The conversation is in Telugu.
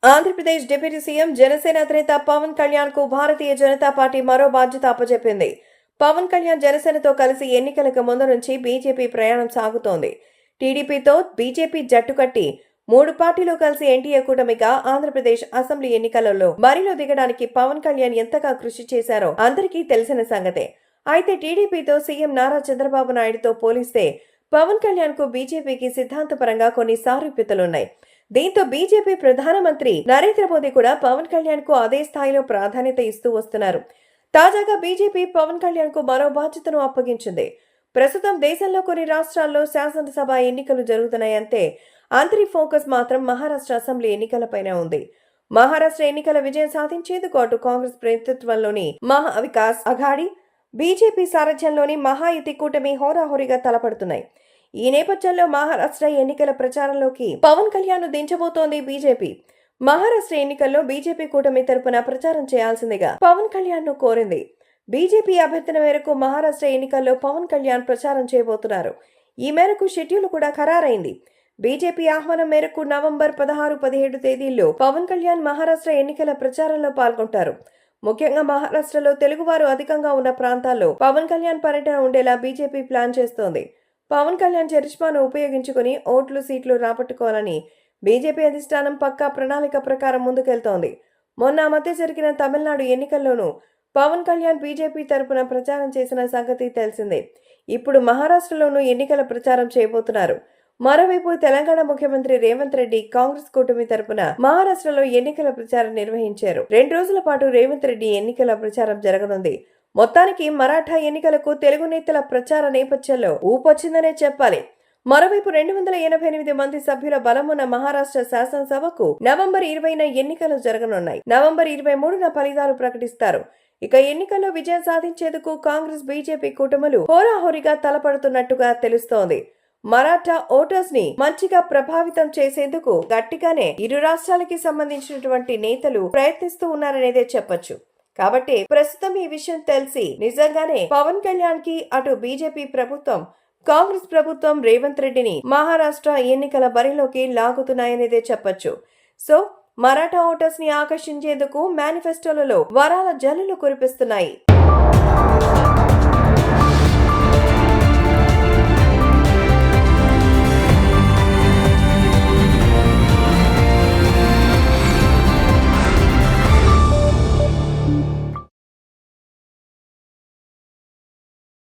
ఆంధ్రప్రదేశ్ డిప్యూటీ సీఎం జనసేన అధినేత పవన్ కళ్యాణ్ కు భారతీయ జనతా పార్టీ మరో బాధ్యత అప్పచెప్పింది. పవన్ కళ్యాణ్ జనసేనతో కలిసి ఎన్నికలకు ముందు నుంచి బీజేపీ ప్రయాణం సాగుతోంది. టీడీపీతో బీజేపీ జట్టు కట్టి 3 పార్టీలు కలిసి ఎన్డీఏ కూటమిగా ఆంధ్రప్రదేశ్ అసెంబ్లీ ఎన్నికలలో బరిలో దిగడానికి పవన్ కళ్యాణ్ ఎంతగా కృషి చేశారో అందరికీ తెలిసిన సంగతే. అయితే టీడీపీతో సీఎం నారా చంద్రబాబు నాయుడుతో పోలిస్తే పవన్ కళ్యాణ్ కు బీజేపీకి సిద్ధాంతపరంగా కొన్ని సారూప్యతలున్నాయి. దీంతో బీజేపీ ప్రధానమంత్రి నరేంద్ర మోదీ కూడా పవన్ కళ్యాణ్ కు అదే స్థాయిలో ప్రాధాన్యత ఇస్తూ వస్తున్నారు. తాజాగా బీజేపీ పవన్ కళ్యాణ్ కు మరో బాధ్యతను అప్పగించింది. ప్రస్తుతం దేశంలో కొన్ని రాష్ట్రాల్లో శాసనసభ ఎన్నికలు జరుగుతున్నాయంటే అందరి ఫోకస్ మాత్రం మహారాష్ట్ర అసెంబ్లీ ఎన్నికలపైనే ఉంది. మహారాష్ట్ర ఎన్నికల విజయం సాధించేందుకు అటు కాంగ్రెస్ నేతృత్వంలోని మహా వికాస్ అఘాడీ, బీజేపీ సారథ్యంలోని మహాయుతి కూటమి హోరాహోరీగా తలపడుతున్నాయి. ఈ నేపథ్యంలో మహారాష్ట్ర ఎన్నికల ప్రచారంలోకి పవన్ కళ్యాణ్ దించబోతోంది బీజేపీ. మహారాష్ట్ర ఎన్నికల్లో బీజేపీ కూటమి తరపున ప్రచారం చేయాల్సిందిగా పవన్ కళ్యాణ్ ను కోరింది. బీజేపీ అభ్యర్థన మేరకు మహారాష్ట్ర ఎన్నికల్లో పవన్ కళ్యాణ్ ప్రచారం చేయబోతున్నారు. ఈ మేరకు షెడ్యూల్ కూడా ఖరారైంది. బీజేపీ ఆహ్వానం మేరకు నవంబర్ 16, 17 తేదీల్లో పవన్ కళ్యాణ్ మహారాష్ట్ర ఎన్నికల ప్రచారంలో పాల్గొంటారు. ముఖ్యంగా మహారాష్ట్రలో తెలుగువారు అధికంగా ఉన్న ప్రాంతాల్లో పవన్ కళ్యాణ్ పర్యటన ఉండేలా బీజేపీ ప్లాన్ చేస్తోంది. పవన్ కళ్యాణ్ చరిష్మాను ఉపయోగించుకుని ఓట్లు సీట్లు రాబట్టుకోవాలని బీజేపీ అధిష్టానం పక్కా ప్రణాళిక ప్రకారం ముందుకెళ్తోంది. మొన్న మధ్య జరిగిన తమిళనాడు ఎన్నికల్లోనూ పవన్ కళ్యాణ్ బీజేపీ తరపున ప్రచారం చేసిన సంగతి తెలిసిందే. ఇప్పుడు మహారాష్ట్రలోనూ ఎన్నికల ప్రచారం చేయబోతున్నారు. మరోవైపు తెలంగాణ ముఖ్యమంత్రి రేవంత్ రెడ్డి కాంగ్రెస్ కూటమి తరపున మహారాష్ట్రలో ఎన్నికల ప్రచారం నిర్వహించారు. 2 రోజుల పాటు రేవంత్ రెడ్డి ఎన్నికల ప్రచారం జరగనుంది. మొత్తానికి మరాఠా ఎన్నికలకు తెలుగు నేతల ప్రచార నేపథ్యంలో ఊపొచ్చిందనే చెప్పాలి. మరోవైపు 288 మంది సభ్యుల బలమున్న మహారాష్ట్ర శాసనసభకు నవంబర్ 20న ఎన్నికలు జరగనున్నాయి. నవంబర్ 23న ఫలితాలు ప్రకటిస్తారు. ఇక ఎన్నికల్లో విజయం సాధించేందుకు కాంగ్రెస్ బీజేపీ కూటములు హోరాహోరీగా తలపడుతున్నట్టుగా తెలుస్తోంది. మరాఠా ఓటర్స్ ని మంచిగా ప్రభావితం చేసేందుకు గట్టిగానే ఇరు రాష్ట్రాలకి సంబంధించినటువంటి నేతలు ప్రయత్నిస్తూ ఉన్నారనేదే చెప్పొచ్చు. కాబట్టి ప్రస్తుతం ఈ విషయం తెలిసి నిజంగానే పవన్ కళ్యాణ్ కి అటు బీజేపీ ప్రభుత్వం, కాంగ్రెస్ ప్రభుత్వం రేవంత్ రెడ్డిని మహారాష్ట్ర ఎన్నికల బరిలోకి లాగుతున్నాయనేదే చెప్పొచ్చు. సో మరాఠా ఓటర్స్ ని ఆకర్షించేందుకు మేనిఫెస్టోలలో వరాల జల్లులు కురిపిస్తున్నాయి.